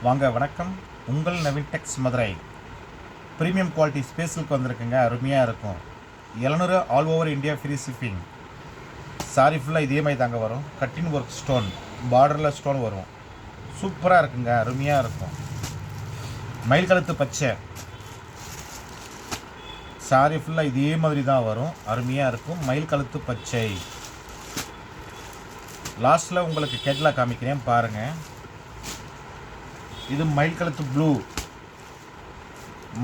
வாங்க வணக்கம். உங்கள் நவீன் டெக்ஸ் மதுரை. ப்ரீமியம் குவாலிட்டி ஸ்பேஸுக்கு வந்திருக்குங்க. அருமையாக இருக்கும். 700 all over India free shipping. Sorry ஃபுல்லாக இதே மாதிரி தாங்க வரும். கட்டின் ஒர்க் ஸ்டோன், பார்டரில் ஸ்டோன் வரும். சூப்பராக இருக்குங்க, அருமையாக இருக்கும். மயில் கழுத்து பச்சை சாரி ஃபுல்லாக இதே மாதிரி தான் வரும். அருமையாக இருக்கும். மயில் கழுத்து பச்சை. லாஸ்ட்டில் உங்களுக்கு கேட்லாக் காமிக்கிறேன் பாருங்கள். இது மயில் கழுத்து ப்ளூ,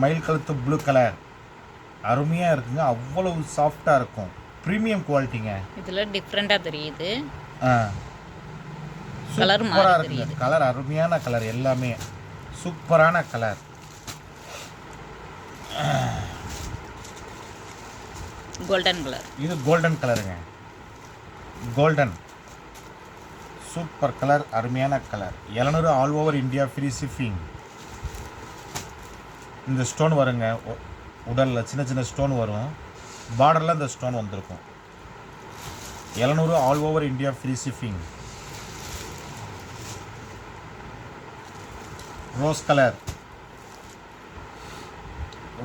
மயில் கழுத்து ப்ளூ கலர். அருமையாக இருக்குங்க. அவ்வளவு சாஃப்டாக இருக்கும். ப்ரீமியம் குவாலிட்டிங்க. இதில் டிஃப்ரெண்ட்டாக தெரியுது. கலர் சூப்பராக இருக்குங்க. கலர் அருமையான கலர், எல்லாமே சூப்பரான கலர். Golden colour. இது கோல்டன் கலருங்க. கோல்டன் சூப்பர் கலர், அருமையான colour. 700 all over India free shipping. இந்த ஸ்டோன் வருங்க, உடலில் சின்ன சின்ன ஸ்டோன் வரும். பார்டரில் இந்த ஸ்டோன் வந்திருக்கும். 700 all over India free shipping. Rose colour,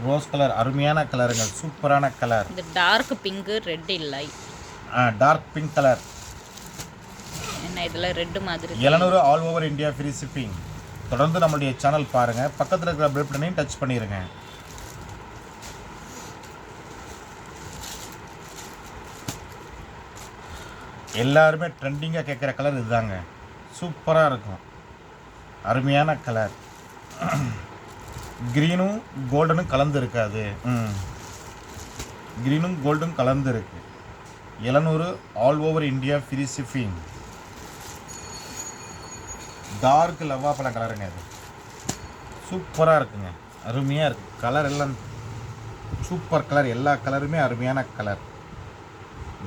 rose colour அருமையான கலருங்க. சூப்பரான கலர். இந்த டார்க் பிங்க், ரெட் இல்லை. Dark pink colour. என்ன இதில் ரெட் மாதிரி. 700 all over India free shipping. தொடர்ந்து நம்மளுடைய சேனல் பாருங்கள். பக்கத்தில் இருக்கிற பெல் பட்டனையும் டச் பண்ணிடுங்க. எல்லாருமே ட்ரெண்டிங்காக கேட்குற கலர் இதுதாங்க. சூப்பராக இருக்கும். அருமையான கலர். க்ரீனும் கோல்டனும் கலந்து இருக்காது. க்ரீனும் கோல்டும் கலந்து இருக்கு. 700 all over India free shipping. Dark லவ்வாப்பழம் கலருங்க. அது சூப்பராக இருக்குங்க, அருமையாக இருக்குது. கலர் எல்லாம் சூப்பர் கலர். எல்லா கலருமே அருமையான கலர்.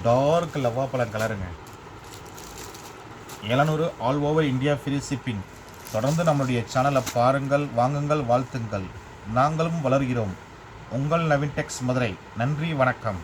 டார்க் லவ்வாப்பழம் கலருங்க. 700 all over India free shipping. தொடர்ந்து நம்மளுடைய சேனலை பாருங்கள், வாங்குங்கள், வாழ்த்துங்கள். நாங்களும் வளர்கிறோம். உங்கள் நவீன் டெக்ஸ் மதுரை. நன்றி, வணக்கம்.